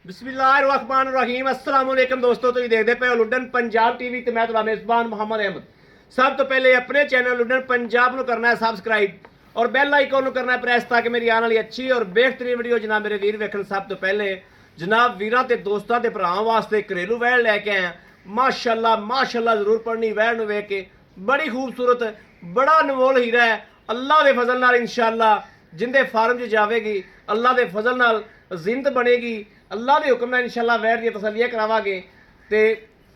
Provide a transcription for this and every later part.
बिस्मिल्लाहिर्रहमानिर्रहीम अस्सलाम वालेकुम दोस्तों, तुसीं देखदे पे हो लुडन पंजाब टीवी ते मैं तुहाडा मेज़बान मोहम्मद अहमद। सब तो पहले अपने चैनल लुडन पंजाब नूं करना है सबसक्राइब और बैल आइकन नूं करना है प्रेस ताकि मेरी आने वाली अच्छी और बेहतरीन वीडियो जनाब मेरे वीर वेखण। सब तो पहले जनाब वीरां ते दोस्तां ते भरावां वास्ते घरेलू वैड़ लैके आए। माशाअल्लाह माशाअल्लाह जरूर पढ़नी वैड़ नूं वेख के, बड़ी खूबसूरत बड़ा अनमोल हीरा है। अल्लाह के फजल नाल इंशाअल्लाह जिंदे फार्म च जावेगी, अल्लाह के फजल नाल जिंद बनेगी, अल्लाह के हुक्म नाल इंशाअल्लाह वैड़ दी तसल्लियां करावांगे ते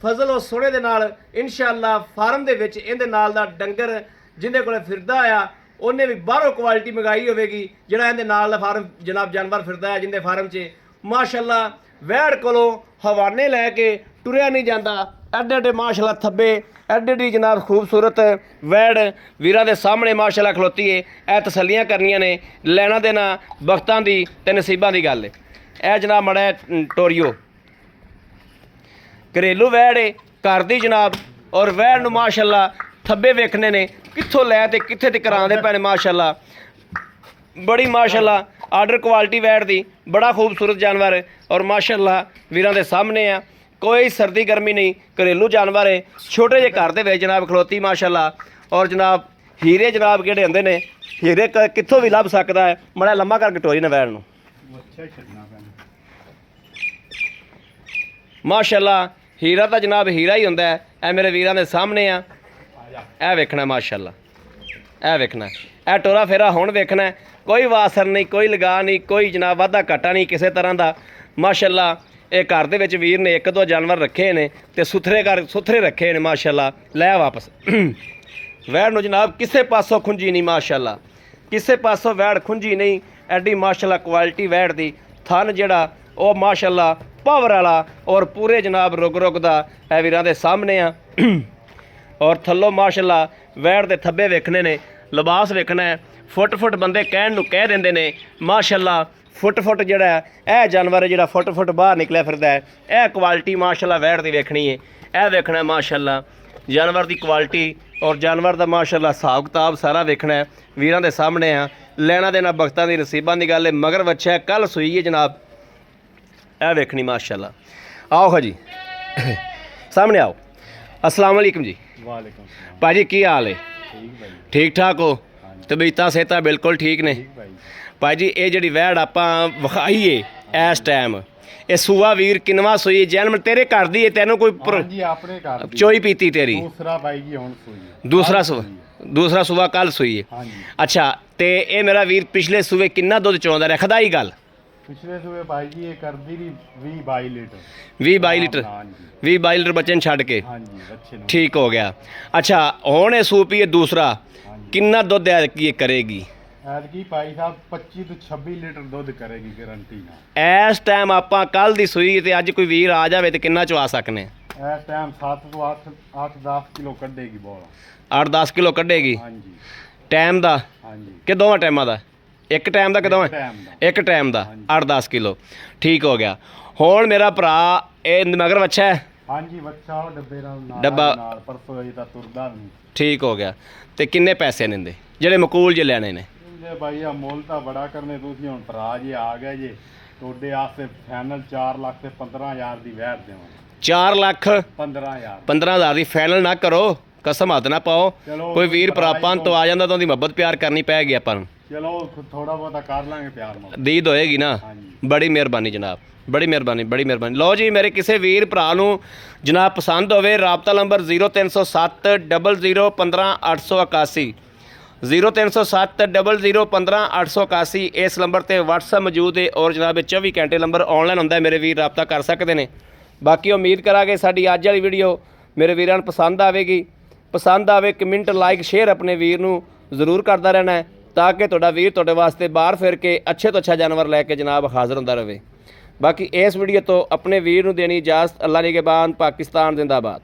फजल और सोने दे नाल इंशाअल्लाह फार्म दे विच इहदे नाल दा डंगर जिंदे कोले फिरदा आ उन्हें भी बाहरों क्वालिटी मंगाई होवेगी, जिहड़ा इहदे नाल दा फार्म जनाब जानवर फिरदा है जिंदे फार्म च माशाअल्लाह वैड़ कोलों हवाने लैके टुरिया नहीं जाता। एडे एडे माशाअल्लाह थब्बे एडे एडी जनाब खूबसूरत वैड़ वीरां दे सामने माशाअल्लाह खलोती है। यह तसल्लियां करनियां ने, लैना देना वक्तां दी ते नसीबां दी गल है। यह जनाब मड़ा टोरियो घरेलू वैड़ है घर दी जनाब, और वैड़ नूं माशाअल्लाह थब्बे वेखने ने कित्थों लै ते कित्थे तक आंदे पे ने माशाअल्लाह। बड़ी माशाअल्लाह आर्डर क्वालिटी वैड़ दी, बड़ा खूबसूरत जानवर है और माशाअल्लाह वीरां दे सामने आ। कोई सर्दी गर्मी नहीं, घरेलू जानवर है, छोटे जे घर दे जनाब खलोती माशाअल्लाह। और जनाब हीरे जनाब किहड़े हुंदे ने, हीरे कित्थों भी लभ सकदा है। मड़ा लम्मा करके टोरी ने वैड़ नूं माशाअल्लाह। हीरा तो जनाब हीरा ही हुंदा है। ए मेरे वीरां दे सामने आ, ए वेखना माशाअल्लाह, ए वेखना ए टोरा फेरा हुण वेखना। कोई वासर नहीं, कोई लगा नहीं, कोई जनाब वाधा घाटा नहीं किसी तरह का माशाअल्लाह। ये घर दे विच वीर ने एक दो जानवर रखे ने ते सुथरे रखे ने माशाअल्लाह। लै वापस वैड़ नूं जनाब किसे पासों खुंजी नहीं माशाअल्लाह, किसे पासों वैड़ खुंजी नहीं। एडी माशाअल्लाह क्वालिटी वैड़ दी, थन जिहड़ा वो माशाअल्लाह पावर वाला और पूरे जनाब रुग दा है वीरां दे सामने आ। और थल्लों माशाअल्लाह वैड़ दे थब्बे वेखने ने, लिबास वेखना है। फुट बंदे कहण नूं कह दिंदे ने माशाअल्लाह। फुट जिहड़ा है जानवर जिहड़ा फुट बाहर निकलिया फिरदा है। यह क्वालिटी माशाअल्लाह वैड़ दी वेखनी है। यह वेखना है माशाअल्लाह जानवर दी क्वालिटी और जानवर दा माशाअल्लाह हिसाब किताब सारा वेखना है। वीरां दे सामने आ, लैना देना बख्तां दी नसीबां दी गल है। मगर बच्चा है कल सूई है जनाब, यह वेखनी माशाअल्लाह। आओ खा जी सामने आओ। अस्सलाम वालेकुम जी। वालेकुम भाजी की हाल है? ठीक ठाक हो? तबीयतां सेहतां बिल्कुल ठीक ने भाजी। ये जी वैड़ आपां विखाई है इस टाइम, ये सूआ वीर किनवा सूई जन्म तेरे घर दी है? तेनों कोई चोई पीती तेरी? दूसरा सूआ कल सूई है। अच्छा ते ये मेरा वीर पिछले सूए किन्ना दुध चोंदा रखदा ही गल? पिछले सूए भाई जी ये करदी री 20-22 लीटर 20-22 लीटर बच्चे ने छड़ के ठीक हो गया। अच्छा हुण ये सूपी है दूसरा, किन्ना दुध है करेगी? भाई साहब 25 तो 26 लीटर दुध करेगी गारंटी नाल। इस टाइम आपां कल दी सूई ते अज कोई वीर आ जावे ते किन्ना चवा सकने? इस टाइम 7 तो 8-10 किलो कढेगी बोला। 8-10 किलो कढेगी टाइम दा कि दोवां टाइमां दा? एक टाइम दा कि दोवां? एक टाइम दा 8-10 किलो ठीक हो गया। हुण मेरा भरा ये मगर बच्चा है? हाँ जी बच्चा डब्बे नाल डब्बा परसों अजे तक तुरदा नहीं। ठीक हो गया। ते किन्ने पैसे निंदे जेडे मकूल जे लैने ने? भाई मोल तो बड़ा करने तुसीं हुण भरा जे आ गए जे तोड़े वास्ते फाइनल 4 लाख ते 15,000 दी वैड़ देवां। 4 लाख 15,000 दी फाइनल ना करो, कसम हथ ना पाओ। कोई वीर भरापां तो आ जांदा तो उहदी मुहब्बत प्यार करनी पैगी आपां नूं। चलो थोड़ा बहुत कर लांगे प्यार दीद होएगी ना। बड़ी मेहरबानी जनाब, बड़ी मेहरबानी। लो जी मेरे किसी वीर भरा नूं जनाब पसंद होवे, राबता नंबर 0307 00 15 881 0307 00 15 881 इस नंबर पर WhatsApp मौजूद है। और जनाब 24 घंटे नंबर ऑनलाइन होंदा है, मेरे वीर राबता कर सकते हैं। बाकी उम्मीद करांगे साडी अज वाली वीडियो मेरे वीरां नूं पसंद आवेगी। पसंद आवे कमेंट लाइक शेयर अपने वीर नूं जरूर करता रहना है ताकि तुहाडा वीर तुहाडे वास्ते बाहर फिर के अच्छे तो अच्छा जानवर लैके जनाब हाज़र होंदा रहे। बाकी इस वीडियो तो अपने वीर नूं देनी इजाज़त। अल्लाह निगहबान, पाकिस्तान जिंदाबाद।